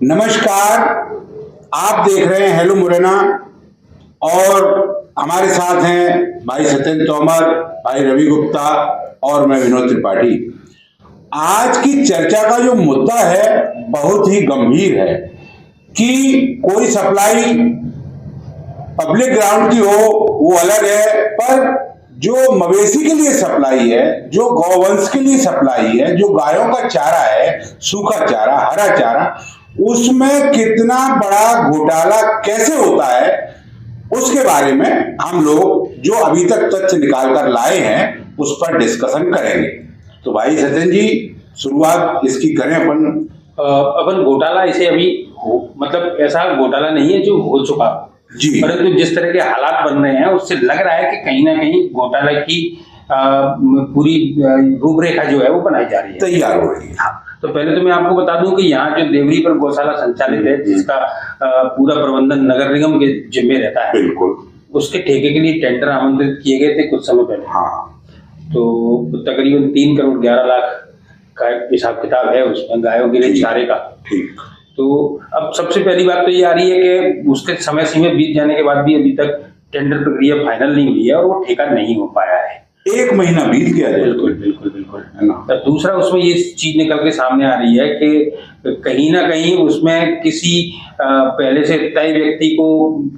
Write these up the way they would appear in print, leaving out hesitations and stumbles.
नमस्कार, आप देख रहे हैं हेलो मुरैना और हमारे साथ हैं भाई सत्येंद्र तोमर, भाई रवि गुप्ता और मैं विनोद त्रिपाठी। आज की चर्चा का जो मुद्दा है बहुत ही गंभीर है कि कोई सप्लाई पब्लिक ग्राउंड की हो वो अलग है, पर जो मवेशी के लिए सप्लाई है, जो गौवंश के लिए सप्लाई है, जो गायों का चारा है, सूखा चारा, हरा चारा, उसमें कितना बड़ा घोटाला कैसे होता है उसके बारे में हम लोग जो अभी तक तथ्य निकाल कर लाए हैं उस पर डिस्कशन करेंगे। तो भाई सत्येंद्र जी, शुरुआत इसकी करें अपन घोटाला इसे अभी मतलब ऐसा घोटाला नहीं है जो हो चुका जी, परंतु जिस तरह के हालात बन रहे हैं उससे लग रहा है कि कहीं ना कहीं घोटाला की पूरी रूपरेखा जो है वो बनाई जा रही है, तैयार हो रही है। हाँ, तो पहले तो मैं आपको बता दूं कि यहाँ जो देवरी पर गौशाला संचालित है, जिसका पूरा प्रबंधन नगर निगम के जिम्मे रहता है, बिल्कुल, उसके ठेके के लिए टेंडर आमंत्रित किए गए थे कुछ समय पहले। हाँ, तो तकरीबन 3 करोड़ 11 लाख का हिसाब किताब है उसमें गायों के लिए चारे का। ठीक। तो अब सबसे पहली बात तो ये आ रही है कि उसके समय सीमा बीत जाने के बाद भी अभी तक टेंडर प्रक्रिया फाइनल नहीं हुई है और वो ठेका नहीं हो पाया है। 1 महीना बीत गया। बिल्कुल बिल्कुल बिल्कुल है ना। तो दूसरा उसमें ये चीज निकल के सामने आ रही है कि कहीं ना कहीं उसमें किसी पहले से तय व्यक्ति को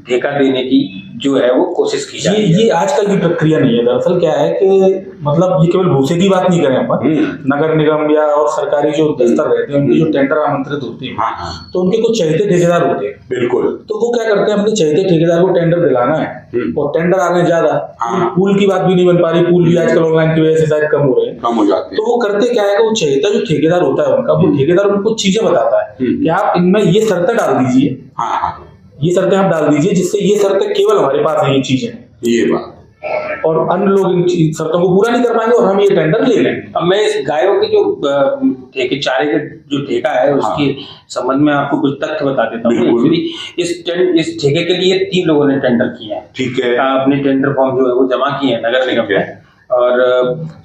ठेका देने की जो है वो कोशिश की जाती है। ये आजकल की प्रक्रिया नहीं है। दरअसल क्या है कि मतलब ये केवल भूसे की बात नहीं करें अपन, नगर निगम या और सरकारी जो दफ्तर रहते हैं उनकी जो टेंडर आमंत्रित होती है, तो उनके कुछ चहेते ठेकेदार होते हैं। बिल्कुल। तो वो क्या करते हैं, अपने चहेते ठेकेदार को टेंडर दिलाना है और टेंडर आ रहे ज्यादा, पूल की बात भी नहीं बन पा रही, पूल भी आजकल ऑनलाइन की वजह से शायद कम हो रहे हैं, कम हो जाते हैं। तो वो करते क्या है कि वो चहेता जो ठेकेदार होता है उनका, वो ठेकेदार उनको चीजें बताता है कि आप इनमें ये शर्तें डाल दीजिए, ये शर्तें आप डाल दीजिए, जिससे ये शर्तें केवल हमारे पास है, ये चीजें, ये बात, और अन्य लोग इन शर्तों को पूरा नहीं कर पाएंगे और हम ये टेंडर ले लेंगे। अब मैं इस गायों के जो ठेके चारे का जो ठेका है उसके संबंध में आपको कुछ तथ्य बता देता हूँ। इस ठेके के लिए 3 लोगों ने टेंडर किए हैं। ठीक है। अपने टेंडर फॉर्म जो है वो जमा किए हैं नगर निगम में, और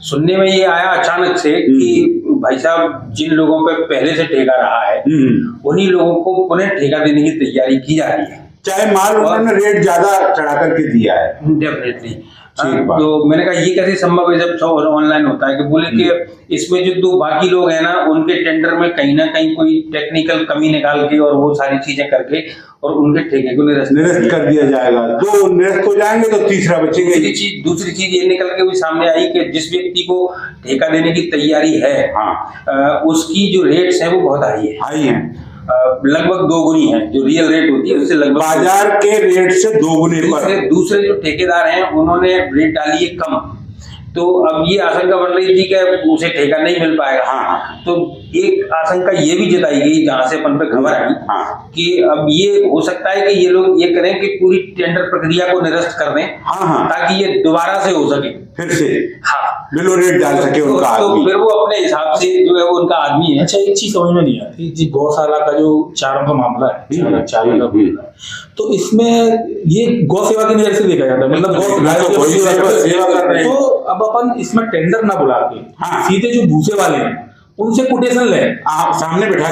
सुनने में ये आया अचानक से कि भाई साहब जिन लोगों पे पहले से ठेका रहा है उन्हीं लोगों को पुनः ठेका देने की तैयारी की जा रही है, चाहे माल उन्होंने रेट ज्यादा चढ़ा करके दिया है। डेफिनेटली। तो मैंने कहा ये कैसे संभव है जब ऑनलाइन होता है, कि बोले कि इसमें जो 2 बाकी लोग हैं ना उनके टेंडर में कहीं ना कहीं कोई टेक्निकल कमी निकाल के और वो सारी चीजें करके और उनके ठेके को निरस्त कर दिया जाएगा। 2 निरस्त हो जाएंगे तो तीसरा बचेगा। दूसरी चीज ये निकल के भी सामने आई कि जिस व्यक्ति को ठेका देने की तैयारी है उसकी जो रेट्स है वो बहुत हाई है, लगभग 2 गुनी है, जो रियल रेट होती है उससे लगभग बाजार के रेट से 2 गुने पर। दूसरे जो ठेकेदार हैं उन्होंने रेट डाली है कम, तो अब ये आशंका बन रही थी कि उसे ठेका नहीं मिल पाएगा। तो एक आशंका ये भी जताई गई जहां से अपन पे खबर आई कि अब ये हो सकता है कि ये लोग ये करें कि पूरी टेंडर प्रक्रिया को निरस्त कर दें, ताकि ये दोबारा से हो सके, फिर से बिलो रेट डाल सके उनका आदमी। तो फिर वो अपने हिसाब से जो है वो उनका आदमी है। अच्छा, एक चीज समझ में नहीं आती जी, गौशाला का जो चारों का मामला है, चारे का मामला है, तो इसमें ये गौ सेवा की नजर से देखा जाता है, मतलब गौ सेवा कर रहे हैं। तो अब अपन इसमें टेंडर ना बुला के सीधे जो भूसे वाले हैं उनसे कोटेशन लें, आप सामने बैठा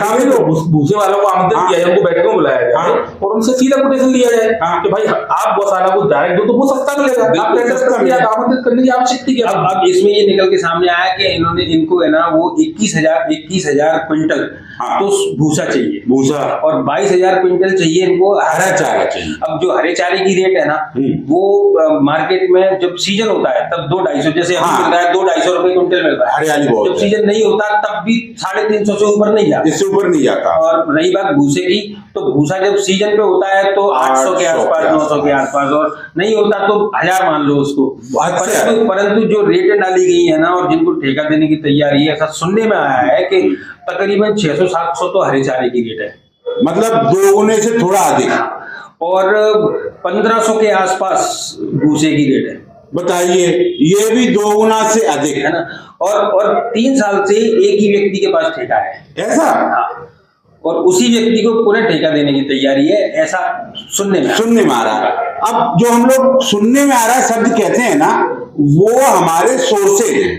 भूसे वालों को आमंत्रित किया जाए, उनको बैठक में बुलाया जाए और उनसे सीधा कोटेशन लिया जाए कि भाई आप गौशाला को डायरेक्ट दो तो वो सस्ता मिलेगा, आप टेंडर आमंत्रित करने की आवश्यकता क्या। अब इसमें ये निकल के सामने आया कि इन्होंने इनको है ना वो 21,000 क्विंटल तो भूसा चाहिए, भूसा, और 22,000 क्विंटल चाहिए इनको हरा चारा चाहिए। अब जो हरे चारे की रेट है ना वो मार्केट में जब सीजन होता है तब 200-250, जैसे अभी मिल रहा है 200-250 रुपए क्विंटल मिल रहा है हरियाली। जब सीजन नहीं होता तब भी 350 से ऊपर नहीं जाता, इससे ऊपर नहीं जाता। और रही बात भूसे की, तो भूसा जब सीजन पे होता है तो 800 के आसपास, 900 के आसपास, और नहीं होता तो 1000 मान लो उसको। परंतु जो रेटें डाली गई है ना और जिनको ठेका देने की तैयारी है, ऐसा सुनने में आया है कि तकरीबन 600-700 तो हरे चारे की रेट है, मतलब 2 गुने से थोड़ा अधिक, और 1500 के आसपास भूसे की रेट है। बताइए, ये भी 2 गुना से अधिक है ना। और 3 साल से एक ही व्यक्ति के पास ठेका है, ऐसा, और उसी व्यक्ति को पुनः ठेका देने की तैयारी है, ऐसा सुनने में आ रहा है। अब जो हम लोग सुनने में आ रहा है शब्द कहते हैं ना, वो हमारे सोर्सेज हैं,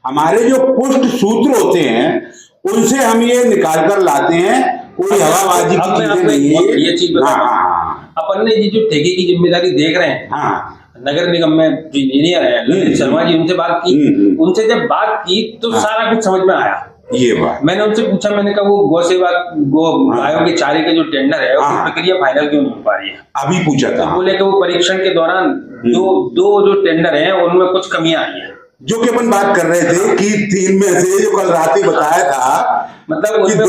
हमारे जो पुष्ट सूत्र होते हैं उनसे हम ये निकाल कर लाते हैं कोई हवाबाजी अब की मैं चीजें आपको नहीं है। ये चीज बताता हूँ, अपन ने ये जो ठेके की जिम्मेदारी देख रहे हैं, हाँ नगर निगम में जो इंजीनियर है ललित शर्मा जी, उनसे बात की, उनसे जब बात की तो सारा कुछ समझ में आया। ये बात मैंने उनसे पूछा, मैंने कहा वो गौ सेवा गायों के चारे के जो टेंडर है उसकी प्रक्रिया फाइनल क्यों नहीं हो पा रही है? अभी पूछा था। बोले कि वो परीक्षण के दौरान दो जो टेंडर हैं उनमें कुछ कमियां आई हैं। जो कि अपन बात कर रहे थे कि 3 में से जो कल रात ही बताया था, मतलब कि दो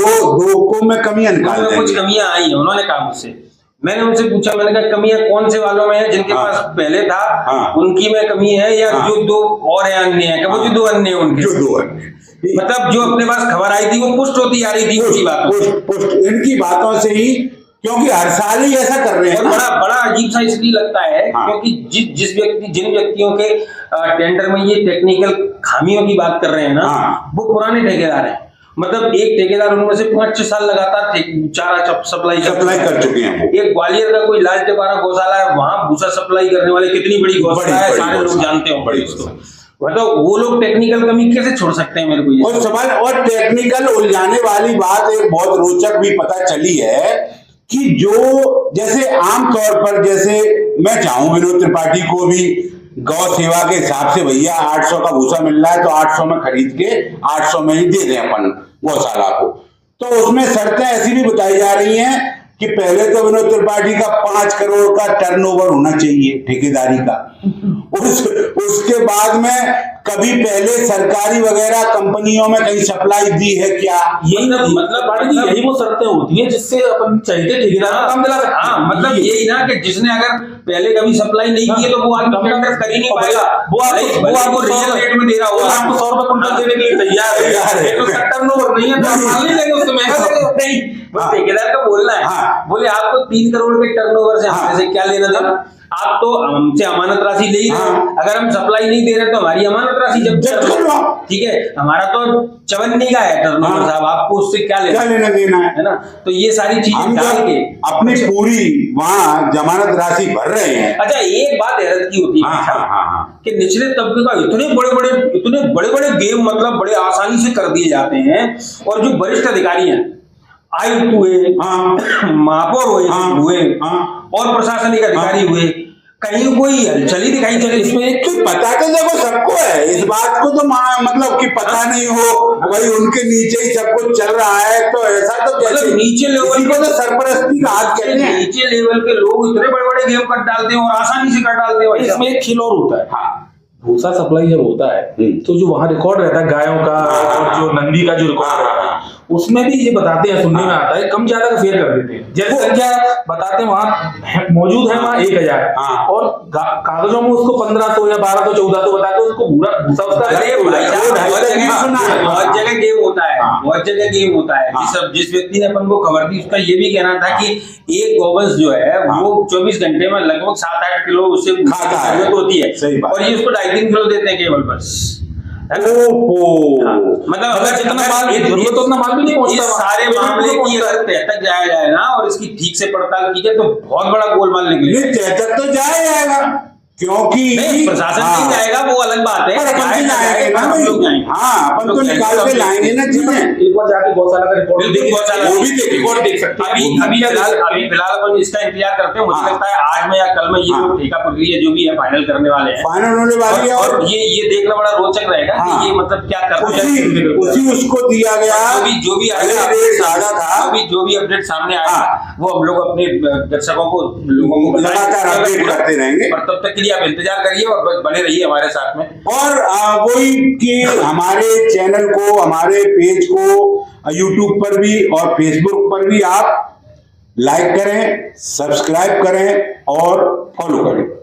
को में कमियां निकाल देंगे। कुछ कमियां आई हैं, उन्होंने कहा मुझसे। मैंने उनसे पूछा, मैंने कहा कमियां कौन से वालों में है? जिनके पास पहले था उनकी में कमी है, या जो दो और है अन्य है? वो जो दो अन्य है उनके, जो दो अन्य, मतलब जो अपने पास खबर आई थी वो पुष्ट होती आ रही थी उनकी बातों, इनकी बातों से ही, क्योंकि हर साल ही ऐसा कर रहे हैं। बड़ा अजीब सा इसलिए लगता है क्योंकि जिन व्यक्तियों के टेंडर में ये टेक्निकल खामियों की बात कर रहे हैं ना, वो पुराने ठेकेदार हैं। मतलब एक ठेकेदार उनमें से 5-6 साल लगातार चारा सप्लाई कर चुके हैं। एक ग्वालियर का कोई लाल टिपारा गौशाला है, वहां भूसा सप्लाई करने वाले, कितनी बड़ी गौशाला है, सारे लोग जानते हो बड़ी उसको। मतलब वो लोग टेक्निकल कमी कैसे छोड़ सकते हैं मेरे को ये और सवाल। और टेक्निकल उलझाने वाली बात एक बहुत रोचक भी पता चली है कि जो जैसे आमतौर पर, जैसे मैं चाहूं विनोद त्रिपाठी को भी गौ सेवा के हिसाब से, भैया 800 का भूसा मिल रहा है तो 800 में खरीद के 800 में ही दे दें अपन गौशाला को, तो उसमें शर्तें ऐसी भी बताई जा रही हैं कि पहले तो विनोद त्रिपाठी का 5 करोड़ का टर्नओवर होना चाहिए ठेकेदारी का। उसके बाद में कभी पहले सरकारी वगैरह कंपनियों में कहीं सप्लाई दी है क्या? यही मतलब यही वो शर्तें होती है जिससे अपन चाहते ठेकेदार का काम दिला सकते हैं। हाँ, मतलब यही ना कि जिसने अगर पहले कभी सप्लाई नहीं की है तो वो आगे टेंडर कर ही नहीं पाएगा। वो आपको रियल रेट में दे रहा होगा, आपको 100 रुपए कुंटल देने के लिए तैयार है, तो टर्नओवर नहीं है तो आप माल नहीं लेंगे उससे महंगा नहीं। बस ठेकेदार का बोलना है, बोले आपको 3 करोड़ के टर्नओवर से हमारे से क्या लेना देना? आप तो हमसे अमानत राशि ले ही रहे, अगर हम सप्लाई नहीं दे रहे तो हमारी अमानत राशि जब्त कर लो, ठीक है? हमारा तो 54 का है टर्नओवर साहब, आपको उससे क्या लेना देना है ना? तो ये सारी चीजें डाल के अपनी पूरी वहाँ जमानत राशि भर रहे हैं। अच्छा, एक बात हैरत की होती है कि निचले तबके का इतने बड़े बड़े गेम मतलब बड़े आसानी से कर दिए जाते हैं, और जो वरिष्ठ अधिकारी हैं, आयुक्त हुए, महापौर हुए और प्रशासनिक अधिकारी हुए, कहीं कोई हलचल दिखाई चले इसमें? तो पता तो देखो सबको है, इस बात को तो मतलब कि पता नहीं हो, भाई उनके नीचे ही सब कुछ चल रहा है, तो ऐसा तो मतलब नीचे लेवल को तो सरपरस्ती का हाथ कहते हैं। नीचे लेवल के लोग इतने बड़े बड़े गेम कर डालते हैं और आसानी से कर डालते हैं। इसमें एक खेल और होता है, भूसा सप्लाई जब होता है तो जो वहां रिकॉर्ड रहता है गायों का और जो नंदी का जो रिकॉर्ड रहता है, उसमें भी ये बताते हैं, सुनने में आता है, कम ज्यादा का फेयर कर देते हैं। जैसे संख्या बताते हैं वहां मौजूद है, वहां 1000 और कागजों में उसको 1500 या 1200 1400 बताते हैं, उसको भूसा उसका बहुत जगह गेम होता है, बहुत जगह गेम होता है। जिस व्यक्ति ने अपन को खबर दी उसका ये भी कहना था कि एक गौवंश जो है वो 24 घंटे में लगभग 7-8 किलो उससे जरूरत होती है, और ये उसको 2.5-3 किलो देते हैं केवल, बस। मतलब अगर जितना माल जरूरत तो उतना माल भी नहीं पहुंचता। सारे मामले की अगर तह तक जाया जाए ना और इसकी ठीक से पड़ताल की जाए तो बहुत बड़ा गोलमाल निकले। तह तक तो जाएगा, क्योंकि प्रशासन नहीं जाएगा वो अलग बात है, अपन तो निकाल के लाएंगे ना चीजें। एक बार जाके गौशाला का रिकॉर्ड देख सकते हैं। अभी फिलहाल अपन इसका इंतजार करते हैं, मुझे लगता है आज में या कल में ये ठेका प्रक्रिया जो भी है फाइनल करने वाले हैं, फाइनल होने वाली है, और ये देखना बड़ा रोचक रहेगा कि ये मतलब क्या करते हैं। उसी उसको दिया गया जो भी अपडेट सामने आया वो हम लोग अपने दर्शकों को लोगों को लगातार अपडेट करते रहेंगे, और तब तक के लिए आप इंतजार करिए और बने रहिए हमारे साथ में। और वही कि हमारे चैनल को, हमारे पेज को YouTube पर भी और Facebook पर भी आप लाइक करें, सब्सक्राइब करें और फॉलो करें।